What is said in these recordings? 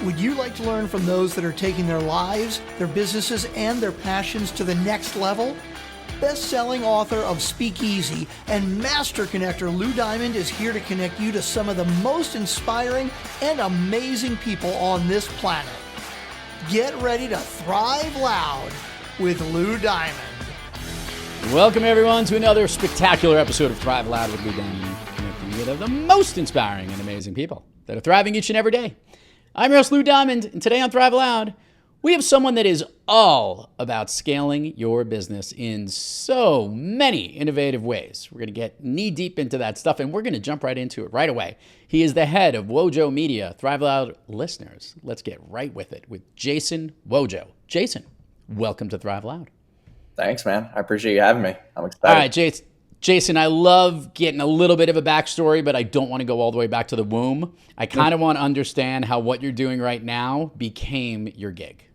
Would you like to learn from those that are taking their lives, their businesses, and their passions to the next level? Best-selling author of Speakeasy and master connector Lou Diamond is here to connect you to some of the most inspiring and amazing people on this planet. Get ready to thrive loud with Lou Diamond. Welcome everyone to another spectacular episode of Thrive Loud with Lou Diamond, connecting you to the most inspiring and amazing people that are thriving each and every day. I'm your host, Lou Diamond, and today on Thrive Loud, we have someone that is all about scaling your business in so many innovative ways. We're going to get knee-deep into that stuff, and we're going to jump right into it right away. He is the head of Wojo Media. Thrive Loud listeners, let's get right with it with Jason Wojo. Jason, welcome to Thrive Loud. Thanks, man. I appreciate you having me. I'm excited. All right, Jason, I love getting a little bit of a backstory, but I don't want to go all the way back to the womb. I kind of want to understand how what you're doing right now became your gig.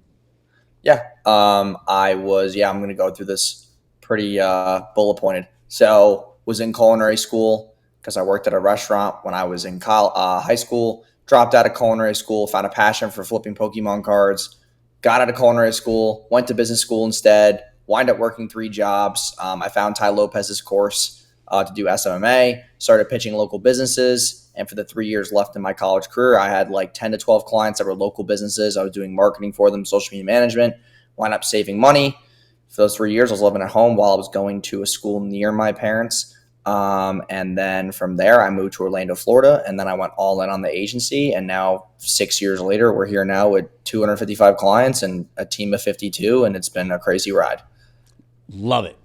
Yeah. I'm going to go through this pretty bullet pointed. So was in culinary school because I worked at a restaurant when I was in high school, dropped out of culinary school, found a passion for flipping Pokemon cards, got out of culinary school, went to business school instead, wind up working 3 jobs. I found Ty Lopez's course to do SMMA, started pitching local businesses. And for the 3 years left in my college career, I had like 10 to 12 clients that were local businesses. I was doing marketing for them, social media management, wound up saving money. For those 3 years, I was living at home while I was going to a school near my parents. And then from there, I moved to Orlando, Florida. And then I went all in on the agency. And now 6 years later, we're here now with 255 clients and a team of 52. And it's been a crazy ride. Love it.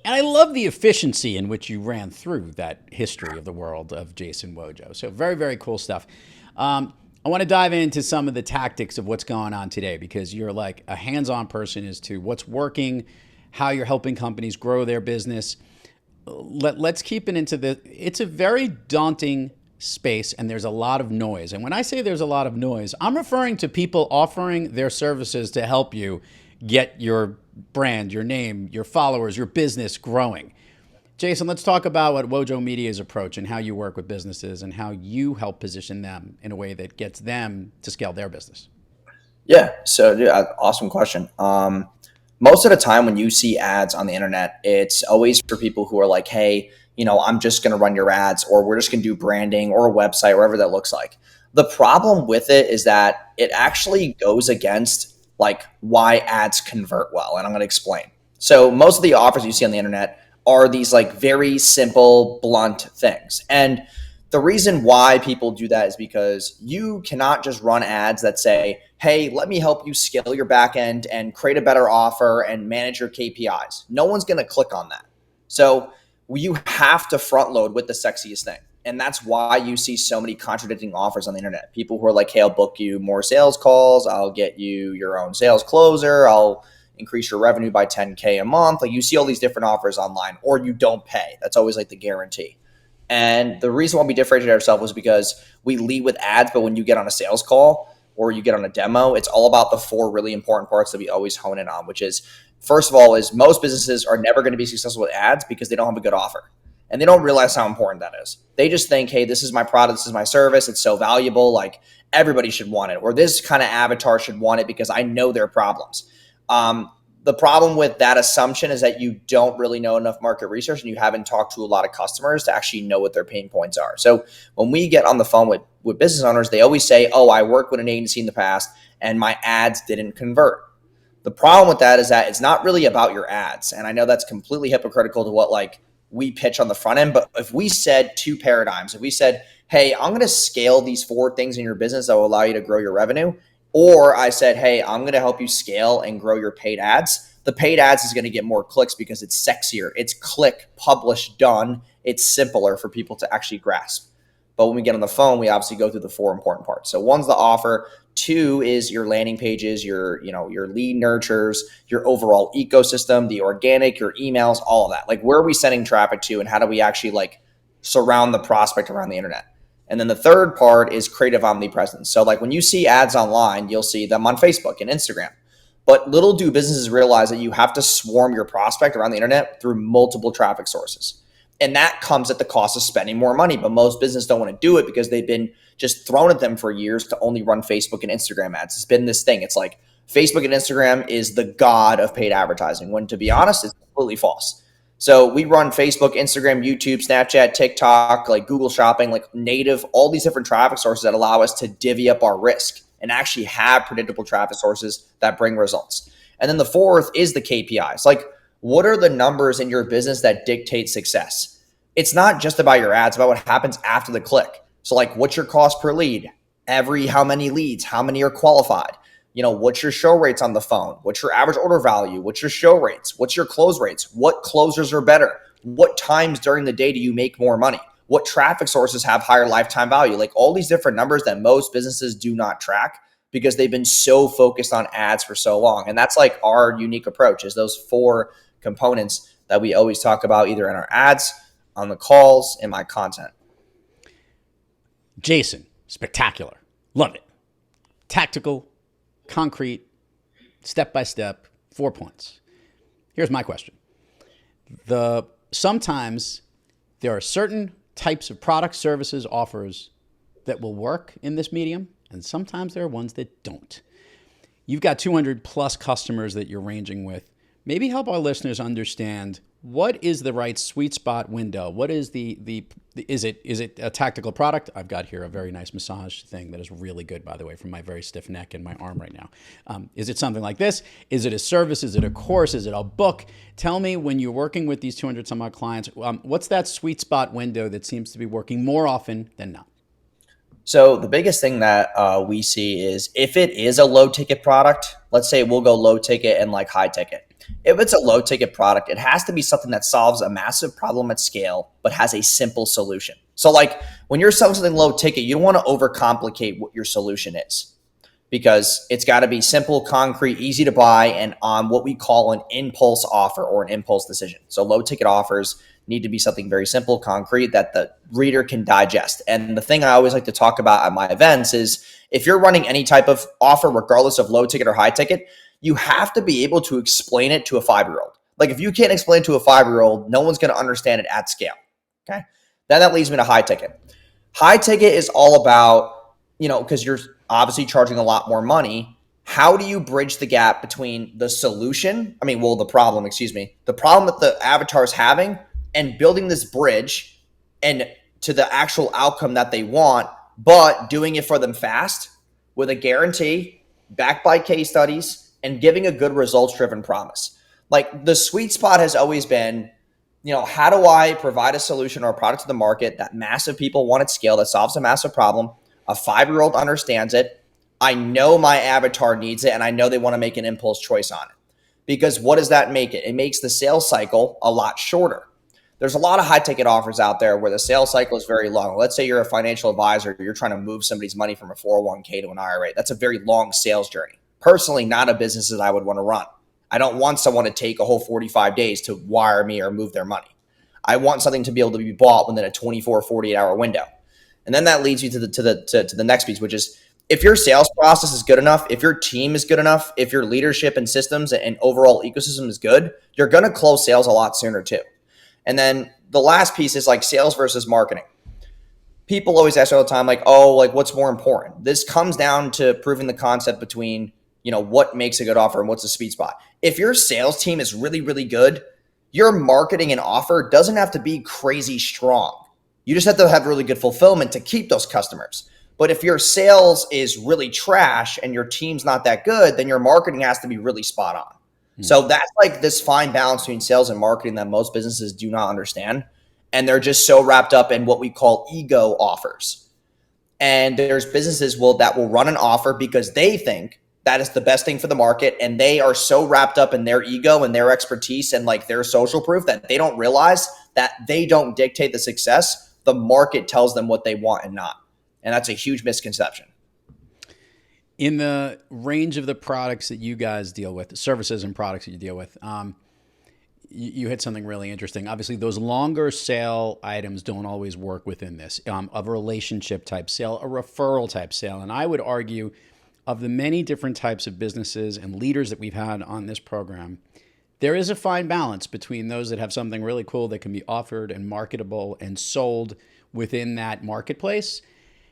And I love the efficiency in which you ran through that history of the world of Jason Wojo. So very, very cool stuff. I want to dive into some of the tactics of what's going on today because you're like a hands-on person as to what's working, how you're helping companies grow their business. Let's keep it into it's a very daunting space and there's a lot of noise. And when I say there's a lot of noise, I'm referring to people offering their services to help you get your brand, your name, your followers, your business growing. Jason, let's talk about what Wojo Media's approach and how you work with businesses and how you help position them in a way that gets them to scale their business. Yeah. So awesome question. Most of the time when you see ads on the internet, it's always for people who are like, hey, I'm just going to run your ads, or we're just going to do branding or a website, whatever that looks like. The problem with it is that it actually goes against like why ads convert well. And I'm going to explain. So most of the offers you see on the internet are these like very simple, blunt things. And the reason why people do that is because you cannot just run ads that say, hey, let me help you scale your back end and create a better offer and manage your KPIs. No one's going to click on that. So you have to front load with the sexiest thing. And that's why you see so many contradicting offers on the internet. People who are like, hey, I'll book you more sales calls. I'll get you your own sales closer. I'll increase your revenue by 10K a month. Like you see all these different offers online, or you don't pay. That's always like the guarantee. And the reason why we differentiate ourselves was because we lead with ads, but when you get on a sales call or you get on a demo, it's all about the 4 really important parts that we always hone in on, which is, first of all, is most businesses are never going to be successful with ads because they don't have a good offer. And they don't realize how important that is. They just think, hey, this is my product, this is my service, it's so valuable, like everybody should want it, or this kind of avatar should want it because I know their problems. The problem with that assumption is that you don't really know enough market research and you haven't talked to a lot of customers to actually know what their pain points are. So when we get on the phone with business owners, they always say, oh, I worked with an agency in the past and my ads didn't convert. The problem with that is that it's not really about your ads. And I know that's completely hypocritical to what like we pitch on the front end. But if we said 2 paradigms, if we said, hey, I'm going to scale these 4 things in your business that will allow you to grow your revenue, or I said, hey, I'm going to help you scale and grow your paid ads, the paid ads is going to get more clicks because it's sexier. It's click, publish, done. It's simpler for people to actually grasp. But when we get on the phone, we obviously go through the 4 important parts. So 1's the offer. 2 is your landing pages, your lead nurtures, your overall ecosystem, the organic, your emails, all of that. Like where are we sending traffic to and how do we actually like surround the prospect around the internet? And then the 3rd part is creative omnipresence. So like when you see ads online, you'll see them on Facebook and Instagram. But little do businesses realize that you have to swarm your prospect around the internet through multiple traffic sources. And that comes at the cost of spending more money. But most businesses don't want to do it because they've been just thrown at them for years to only run Facebook and Instagram ads. It's been this thing. It's like Facebook and Instagram is the god of paid advertising, when to be honest, it's completely false. So we run Facebook, Instagram, YouTube, Snapchat, TikTok, like Google Shopping, like native, all these different traffic sources that allow us to divvy up our risk and actually have predictable traffic sources that bring results. And then the fourth is the KPIs. Like, what are the numbers in your business that dictate success? It's not just about your ads, it's about what happens after the click. So like, what's your cost per lead? How many leads? How many are qualified? What's your show rates on the phone? What's your average order value? What's your show rates? What's your close rates? What closers are better? What times during the day do you make more money? What traffic sources have higher lifetime value? Like all these different numbers that most businesses do not track because they've been so focused on ads for so long. And that's like our unique approach, is those 4 components that we always talk about, either in our ads, on the calls, in my content. Jason, spectacular. Love it. Tactical, concrete, step-by-step, 4 points. Here's my question. Sometimes there are certain types of products, services, offers that will work in this medium, and sometimes there are ones that don't. You've got 200 plus customers that you're ranging with. Maybe help our listeners understand, what is the right sweet spot window? What is is it a tactical product? I've got here a very nice massage thing that is really good, by the way, for my very stiff neck and my arm right now. Is it something like this? Is it a service? Is it a course? Is it a book? Tell me, when you're working with these 200 some odd clients, what's that sweet spot window that seems to be working more often than not? So the biggest thing that we see is, if it is a low ticket product, let's say we'll go low ticket and like high ticket. If it's a low ticket product, it has to be something that solves a massive problem at scale, but has a simple solution. So like when you're selling something low ticket, you don't want to overcomplicate what your solution is, because it's got to be simple, concrete, easy to buy, and on what we call an impulse offer or an impulse decision. So low ticket offers need to be something very simple, concrete, that the reader can digest. And the thing I always like to talk about at my events is, if you're running any type of offer, regardless of low ticket or high ticket, you have to be able to explain it to a 5-year-old. Like if you can't explain it to a 5-year-old, no one's going to understand it at scale. Okay. Then that leads me to high ticket. High ticket is all about, because you're obviously charging a lot more money. How do you bridge the gap between the problem that the avatar is having, and building this bridge and to the actual outcome that they want, but doing it for them fast with a guarantee, backed by case studies, and giving a good results-driven promise. Like the sweet spot has always been, how do I provide a solution or a product to the market that massive people want at scale, that solves a massive problem? A 5-year-old understands it. I know my avatar needs it, and I know they want to make an impulse choice on it. Because what does that make it? It makes the sales cycle a lot shorter. There's a lot of high ticket offers out there where the sales cycle is very long. Let's say you're a financial advisor, you're trying to move somebody's money from a 401k to an IRA. That's a very long sales journey. Personally, not a business that I would want to run. I don't want someone to take a whole 45 days to wire me or move their money. I want something to be able to be bought within a 24, 48-hour window. And then that leads you to the next piece, which is, if your sales process is good enough, if your team is good enough, if your leadership and systems and overall ecosystem is good, you're going to close sales a lot sooner too. And then the last piece is like sales versus marketing. People always ask all the time, like, what's more important? This comes down to proving the concept between, what makes a good offer and what's the sweet spot. If your sales team is really, really good, your marketing and offer doesn't have to be crazy strong. You just have to have really good fulfillment to keep those customers. But if your sales is really trash and your team's not that good, then your marketing has to be really spot on. So that's like this fine balance between sales and marketing that most businesses do not understand. And they're just so wrapped up in what we call ego offers. And there's businesses that will run an offer because they think that is the best thing for the market. And they are so wrapped up in their ego and their expertise and like their social proof that they don't realize that they don't dictate the success. The market tells them what they want and not. And that's a huge misconception. In the range of the products that you guys deal with, the services and products that you deal with, you hit something really interesting. Obviously, those longer sale items don't always work within this, of a relationship type sale, a referral type sale. And I would argue, of the many different types of businesses and leaders that we've had on this program, there is a fine balance between those that have something really cool that can be offered and marketable and sold within that marketplace,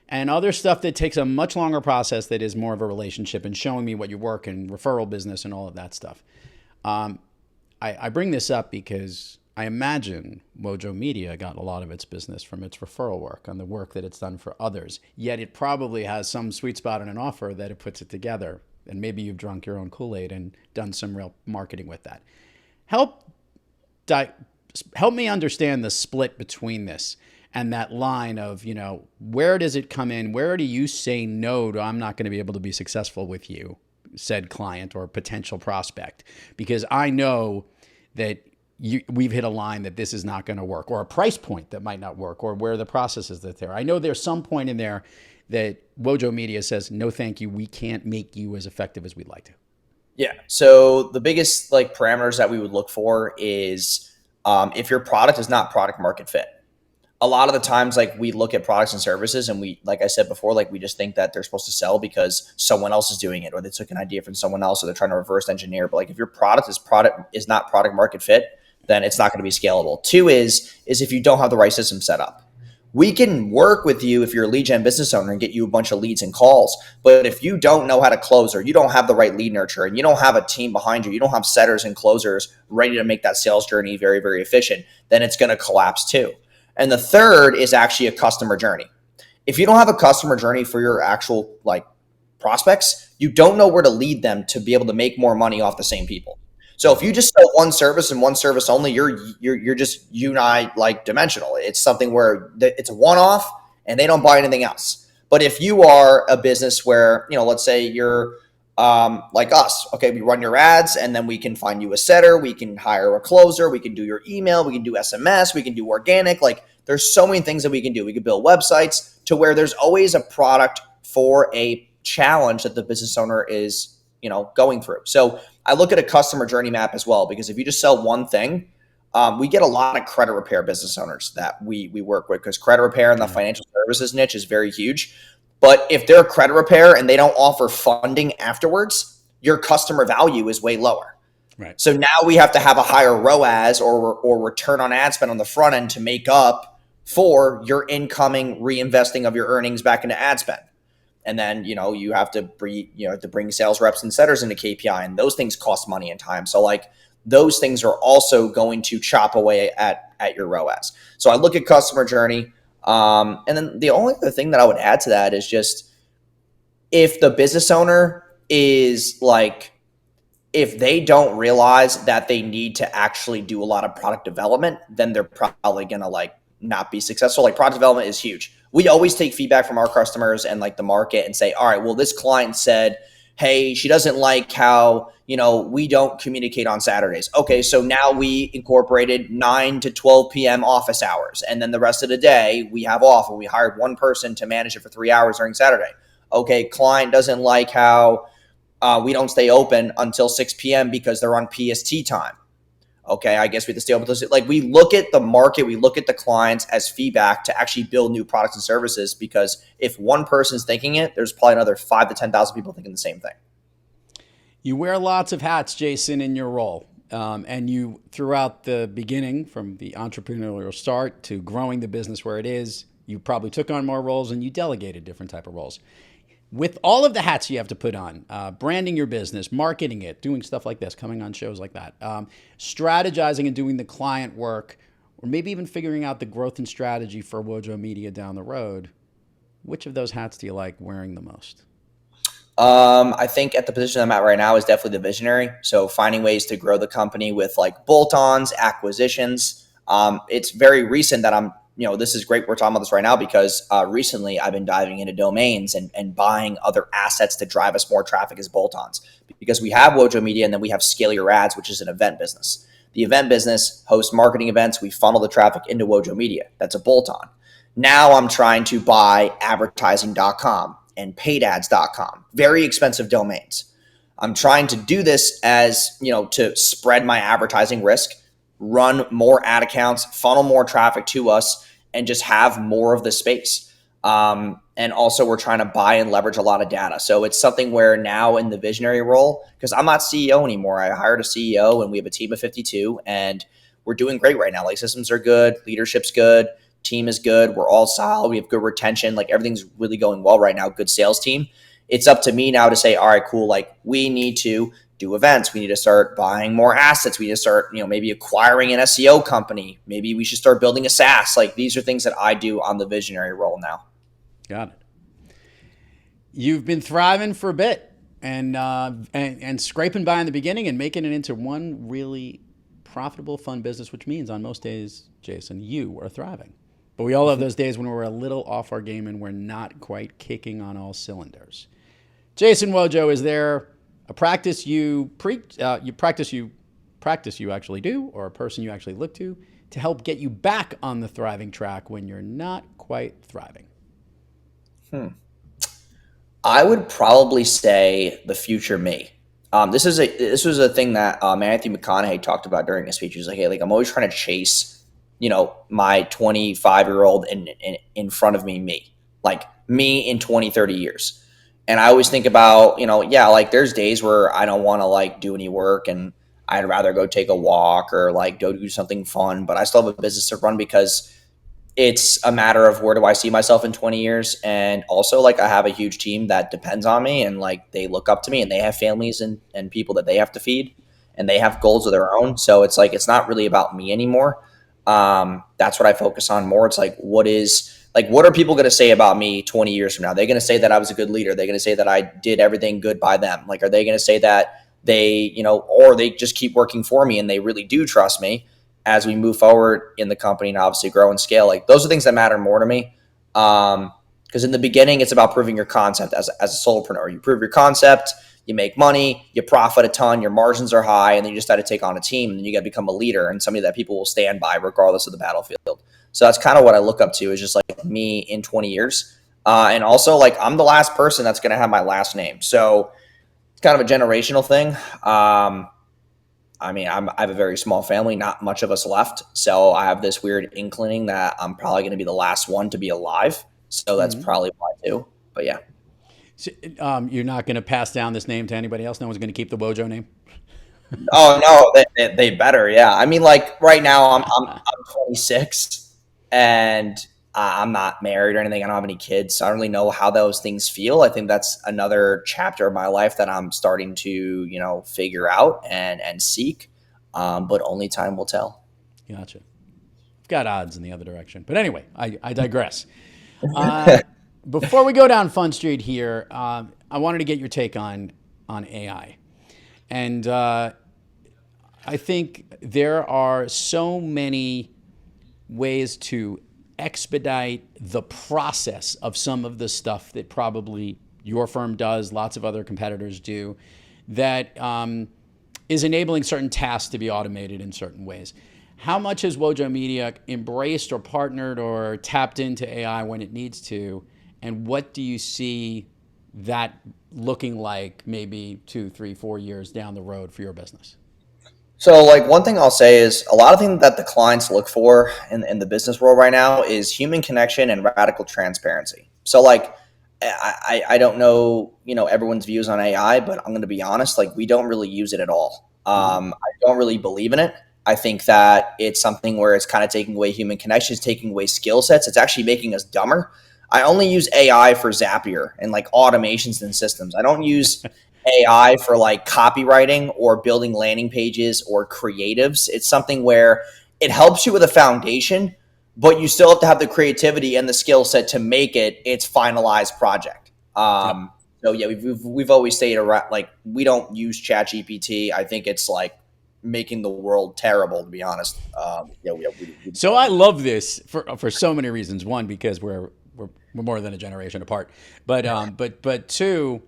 and other stuff that takes a much longer process that is more of a relationship and showing me what you work and referral business and all of that stuff. I bring this up because I imagine Wojo Media got a lot of its business from its referral work on the work that it's done for others. Yet it probably has some sweet spot in an offer that it puts it together. And maybe you've drunk your own Kool-Aid and done some real marketing with that. Help me understand the split between this and that line of, where does it come in? Where do you say no to, I'm not going to be able to be successful with you, said client or potential prospect? Because I know that we've hit a line that this is not going to work, or a price point that might not work, or where the process is that there. I know there's some point in there that Wojo Media says, no, thank you. We can't make you as effective as we'd like to. Yeah. So the biggest parameters that we would look for is if your product is not product market fit. A lot of the times, we look at products and services and we, like I said before, we just think that they're supposed to sell because someone else is doing it, or they took an idea from someone else, or they're trying to reverse engineer. But if your product is not product market fit, then it's not going to be scalable. Two is if you don't have the right system set up. We can work with you if you're a lead gen business owner and get you a bunch of leads and calls. But if you don't know how to close, or you don't have the right lead nurture, and you don't have a team behind you, you don't have setters and closers ready to make that sales journey very, very efficient, then it's going to collapse too. And the third is actually a customer journey. If you don't have a customer journey for your actual prospects, you don't know where to lead them to be able to make more money off the same people. So if you just sell one service and one service only, you're just dimensional. It's something where it's a one-off and they don't buy anything else. But if you are a business where, let's say you're like us, okay, we run your ads and then we can find you a setter, we can hire a closer, we can do your email, we can do SMS, we can do organic. There's so many things that we can do. We can build websites to where there's always a product for a challenge that the business owner is, going through. So I look at a customer journey map as well, because if you just sell one thing, we get a lot of credit repair business owners that we work with, because credit repair in the financial services niche is very huge. But if they're a credit repair and they don't offer funding afterwards, your customer value is way lower. Right. So now we have to have a higher ROAS or return on ad spend on the front end to make up for your incoming reinvesting of your earnings back into ad spend. And then, you have to bring sales reps and setters into KPI, and those things cost money and time. So those things are also going to chop away at your ROAS. So I look at customer journey. And then the only other thing that I would add to that is just, if the business owner is if they don't realize that they need to actually do a lot of product development, then they're probably going to not be successful. Product development is huge. We always take feedback from our customers and the market and say, all right, well, this client said, hey, she doesn't like how, we don't communicate on Saturdays. Okay, so now we incorporated 9 to 12 p.m. office hours. And then the rest of the day we have off, and we hired one person to manage it for 3 hours during Saturday. Okay, client doesn't like how we don't stay open until 6 p.m. because they're on PST time. Okay, I guess we have to stay open. We look at the market, we look at the clients as feedback to actually build new products and services, because if one person's thinking it, there's probably another 5 to 10,000 people thinking the same thing. You wear lots of hats, Jason, in your role. And you, throughout the beginning, from the entrepreneurial start to growing the business where it is, you probably took on more roles and you delegated different type of roles. With all of the hats you have to put on, branding your business, marketing it, doing stuff like this, coming on shows like that, strategizing and doing the client work, or maybe even figuring out the growth and strategy for Wojo Media down the road, which of those hats do you like wearing the most? I think at the position I'm at right now is definitely the visionary. So finding ways to grow the company with bolt-ons, acquisitions. It's very recent that I'm, this is great we're talking about this right now, because recently I've been diving into domains and buying other assets to drive us more traffic as bolt-ons, because we have Wojo Media and then we have Scale Your Ads, which is an event business. The event business hosts marketing events. We funnel the traffic into Wojo Media. That's a bolt-on. Now I'm trying to buy advertising.com and paidads.com, very expensive domains. I'm trying to do this as, to spread my advertising risk, run more ad accounts, funnel more traffic to us, and just have more of the space. And also we're trying to buy and leverage a lot of data. So it's something where now in the visionary role, because I'm not CEO anymore, I hired a CEO and we have a team of 52 and we're doing great right now. Systems are good, leadership's good. team is good. We're all solid. We have good retention. Like everything's really going well right now. Good sales team. It's up to me now to say, all right, cool. Like we need to do events. We need to start buying more assets. We need to start, maybe acquiring an SEO company. Maybe we should start building a SaaS. Like these are things that I do on the visionary role now. Got it. You've been thriving for a bit and scraping by in the beginning and making it into one really profitable, fun business, which means on most days, Jason, you are thriving. But we all have those days when we're a little off our game and we're not quite kicking on all cylinders. Jason Wojo, is there a practice you actually do, or a person you actually look to help get you back on the thriving track when you're not quite thriving? I would probably say the future me. This was a thing that Anthony McConaughey talked about during his speech. He was like, "Hey, like I'm always trying to chase, my 25-year-old in front of me, like me in 20, 30 years." And I always think about, like there's days where I don't want to like do any work and I'd rather go take a walk or like go do something fun, but I still have a business to run because it's a matter of where do I see myself in 20 years. And also like I have a huge team that depends on me and like they look up to me and they have families and people that they have to feed and they have goals of their own. So it's like, it's not really about me anymore. That's what I focus on more. It's like, what are people going to say about me 20 years from now? They're going to say that I was a good leader. They're going to say that I did everything good by them. Like, are they going to say that they, or they just keep working for me and they really do trust me as we move forward in the company and obviously grow and scale? Like those are things that matter more to me. Because in the beginning, it's about proving your concept as a solopreneur. You prove your concept, you make money, you profit a ton, your margins are high, and then you just got to take on a team and then you got to become a leader and somebody that people will stand by regardless of the battlefield. So that's kind of what I look up to, is just like me in 20 years. And also like I'm the last person that's going to have my last name. So it's kind of a generational thing. I have a very small family, not much of us left. So I have this weird inkling that I'm probably going to be the last one to be alive. So that's probably why too. But yeah. So, you're not going to pass down this name to anybody else? No one's going to keep the Wojo name? Oh no, they better. Yeah. I mean, like right now I'm 26 and I'm not married or anything. I don't have any kids. So I don't really know how those things feel. I think that's another chapter of my life that I'm starting to, figure out and seek. But only time will tell. Gotcha. I've got odds in the other direction. But anyway, I digress. Before we go down Fun Street here, I wanted to get your take on AI. And I think there are so many ways to expedite the process of some of the stuff that probably your firm does, lots of other competitors do, that is enabling certain tasks to be automated in certain ways. How much has Wojo Media embraced or partnered or tapped into AI when it needs to? And what do you see that looking like maybe 2, 3, 4 years down the road for your business? So like one thing I'll say is a lot of things that the clients look for in the business world right now is human connection and radical transparency. So like I don't know, everyone's views on AI, but I'm going to be honest, like we don't really use it at all. I don't really believe in it. I think that it's something where it's kind of taking away human connections, taking away skill sets. It's actually making us dumber. I only use AI for Zapier and like automations and systems. I don't use AI for like copywriting or building landing pages or creatives. It's something where it helps you with a foundation, but you still have to have the creativity and the skill set to make it its finalized project. So yeah, we've always stayed around, like we don't use ChatGPT. I think it's like making the world terrible, to be honest. So I love this for so many reasons. One, because we're more than a generation apart, but two,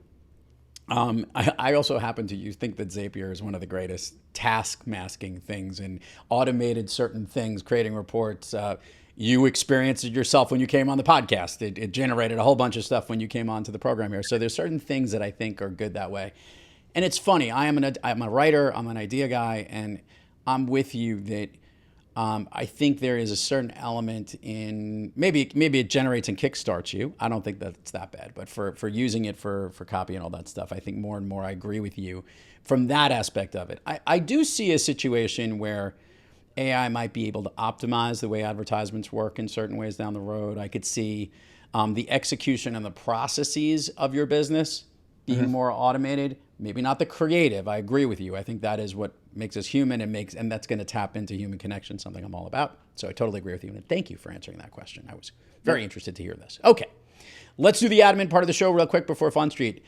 I also happen to think that Zapier is one of the greatest task masking things and automated certain things, creating reports. You experienced it yourself when you came on the podcast. It generated a whole bunch of stuff when you came onto the program here. So there's certain things that I think are good that way. And it's funny. I'm a writer. I'm an idea guy, and I'm with you that I think there is a certain element in maybe it generates and kickstarts you. I don't think that it's that bad, but for using it for copy and all that stuff, I think more and more I agree with you from that aspect of it. I do see a situation where AI might be able to optimize the way advertisements work in certain ways down the road. I could see the execution and the processes of your business being more automated. Maybe not the creative. I agree with you. I think that is what makes us human and that's going to tap into human connection, something I'm all about. So I totally agree with you. And thank you for answering that question. I was very interested to hear this. Okay. Let's do the admin part of the show real quick before Fun Street.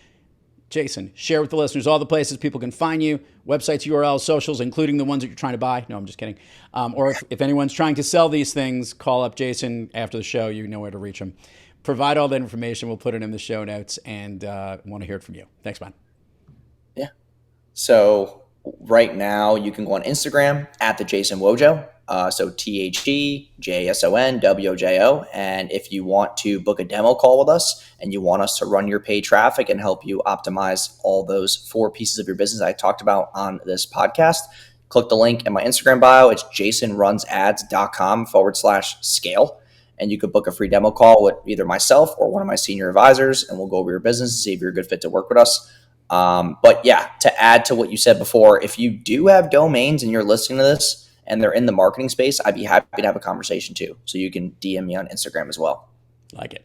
Jason, share with the listeners all the places people can find you, websites, URLs, socials, including the ones that you're trying to buy. No, I'm just kidding. Or if anyone's trying to sell these things, call up Jason after the show. You know where to reach him. Provide all that information. We'll put it in the show notes, and want to hear it from you. Thanks, man. Yeah. So right now you can go on Instagram at the Jason Wojo. So TheJasonWojo. And if you want to book a demo call with us and you want us to run your paid traffic and help you optimize all those 4 pieces of your business I talked about on this podcast, click the link in my Instagram bio. It's jasonrunsads.com/scale. And you could book a free demo call with either myself or one of my senior advisors, and we'll go over your business and see if you're a good fit to work with us. But yeah, to add to what you said before, if you do have domains and you're listening to this and they're in the marketing space, I'd be happy to have a conversation too. So you can DM me on Instagram as well. Like it.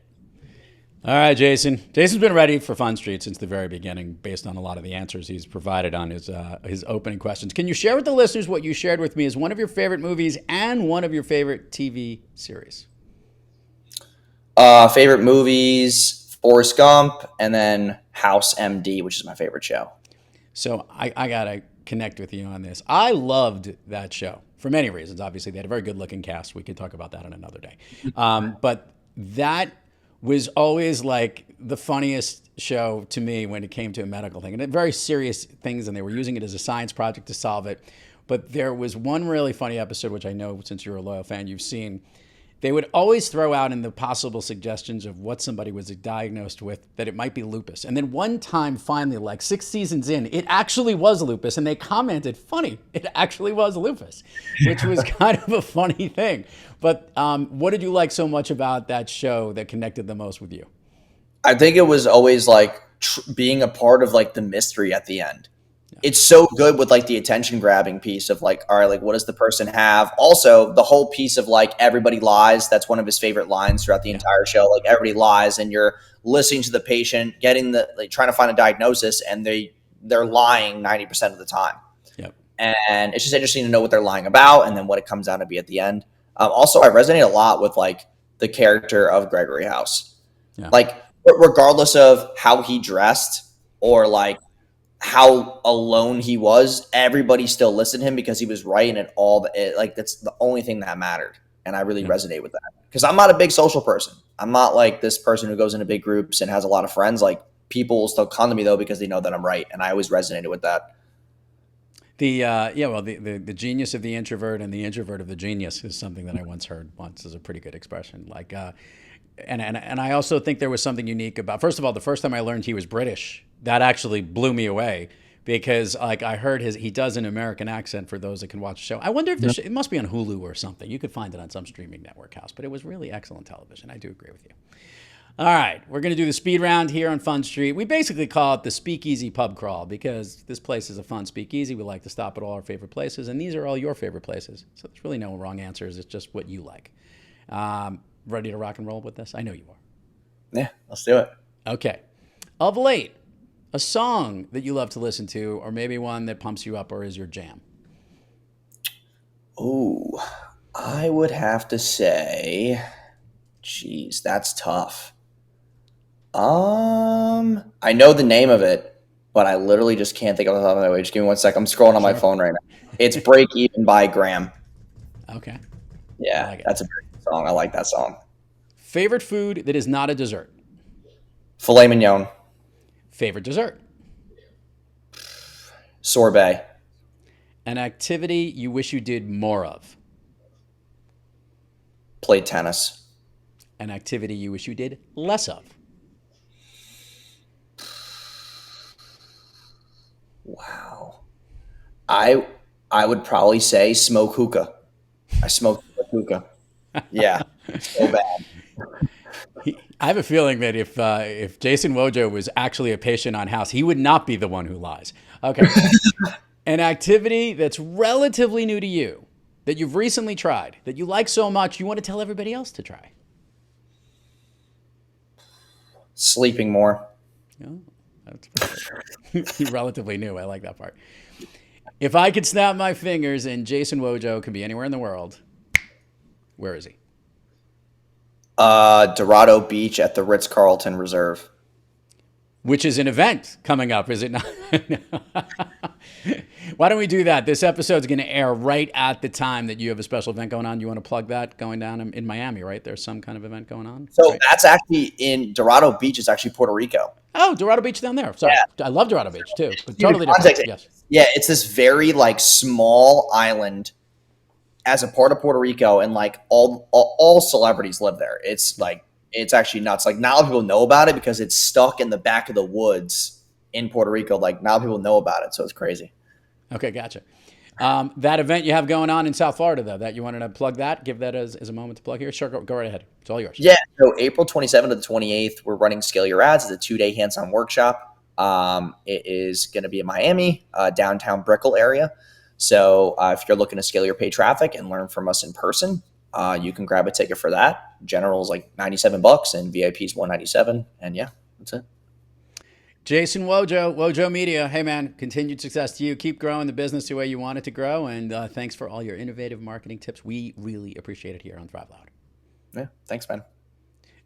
All right, Jason. Jason's been ready for Fun Street since the very beginning based on a lot of the answers he's provided on his opening questions. Can you share with the listeners what you shared with me as one of your favorite movies and one of your favorite TV series? Favorite movies, Forrest Gump, and then House MD, which is my favorite show. So I got to connect with you on this. I loved that show for many reasons. Obviously, they had a very good-looking cast. We could talk about that on another day. But that was always like the funniest show to me when it came to a medical thing. And very serious things, and they were using it as a science project to solve it. But there was one really funny episode, which I know since you're a loyal fan, you've seen. They would always throw out in the possible suggestions of what somebody was diagnosed with that it might be lupus. And then one time, finally, like 6 seasons in, it actually was lupus. And they commented, funny, it actually was lupus, which was kind of a funny thing. But what did you like so much about that show that connected the most with you? I think it was always like being a part of like the mystery at the end. It's so good with like the attention grabbing piece of like, all right, like what does the person have? Also, the whole piece of like everybody lies. That's one of his favorite lines throughout the entire show. Like everybody lies, and you're listening to the patient, getting the like trying to find a diagnosis, and they're lying 90% of the time. Yep. And it's just interesting to know what they're lying about, and then what it comes out to be at the end. Also, I resonate a lot with like the character of Gregory House, like regardless of how he dressed or like how alone he was, everybody still listened to him because he was right, and that's the only thing that mattered. And I really resonate with that because I'm not a big social person. I'm not like this person who goes into big groups and has a lot of friends. Like people will still come to me though because they know that I'm right, and I always resonated with that. The genius of the introvert and the introvert of the genius is something that I once heard as a pretty good expression. Like, and I also think there was something unique about. First of all, the first time I learned he was British, that actually blew me away because like I heard he does an American accent for those that can watch the show. I wonder if it must be on Hulu or something. You could find it on some streaming network house, but it was really excellent television. I do agree with you. All right, we're going to do the speed round here on Fun Street. We basically call it the Speakeasy Pub Crawl because this place is a fun speakeasy. We like to stop at all our favorite places, and these are all your favorite places. So there's really no wrong answers. It's just what you like. Ready to rock and roll with this? I know you are. Yeah, let's do it. Okay. Of late, a song that you love to listen to, or maybe one that pumps you up or is your jam? Ooh, I would have to say, geez, that's tough. I know the name of it, but I literally just can't think of it off the top of my way. Just give me 1 sec. I'm scrolling on my phone right now. It's Break Even by Graham. Okay. Yeah, that's a great song. I like that song. Favorite food that is not a dessert? Filet mignon. Favorite dessert? Sorbet. An activity you wish you did more of? Play tennis. An activity you wish you did less of? Wow. I would probably say smoke hookah. I smoked hookah. Yeah, so bad. I have a feeling that if Jason Wojo was actually a patient on House, he would not be the one who lies. Okay. An activity that's relatively new to you that you've recently tried that you like so much you want to tell everybody else to try? Sleeping more. Oh, that's relatively new. I like that part. If I could snap my fingers and Jason Wojo can be anywhere in the world, where is he? Dorado Beach at the Ritz-Carlton Reserve. Which is an event coming up, is it not? Why don't we do that? This episode's going to air right at the time that you have a special event going on. You want to plug that going down in Miami, right? There's some kind of event going on. So right? That's actually in Dorado Beach. Is actually Puerto Rico. Oh, Dorado Beach down there. Sorry. Yeah. I love Dorado Beach too. But totally different. Yes. Yeah, it's this very like small island as a part of Puerto Rico, and like all celebrities live there. It's like, it's actually nuts. Like, not a lot of people know about it because it's stuck in the back of the woods in Puerto Rico. Like, not a lot of people know about it, so it's crazy. Okay, gotcha. That event you have going on in South Florida, though, that you wanted to plug that, give that as a moment to plug here. Sure, go right ahead. It's all yours. Yeah, so April 27th to the 28th, we're running Scale Your Ads. It's a 2-day hands-on workshop. It is going to be in Miami, downtown Brickell area. So if you're looking to scale your paid traffic and learn from us in person, you can grab a ticket for that. General is like $97 and VIP is $197. And yeah, that's it. Jason Wojo, Wojo Media. Hey man, continued success to you. Keep growing the business the way you want it to grow. And thanks for all your innovative marketing tips. We really appreciate it here on Thrive Loud. Yeah, thanks, man.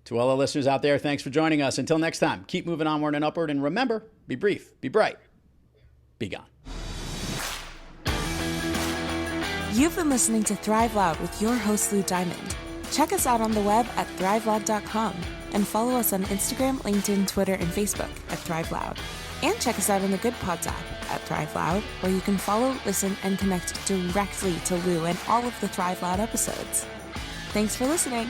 To all the listeners out there, thanks for joining us. Until next time, keep moving onward and upward. And remember, be brief, be bright, be gone. You've been listening to Thrive Loud with your host, Lou Diamond. Check us out on the web at thriveloud.com and follow us on Instagram, LinkedIn, Twitter, and Facebook at Thrive Loud. And check us out on the Good Pods app at Thrive Loud, where you can follow, listen, and connect directly to Lou and all of the Thrive Loud episodes. Thanks for listening.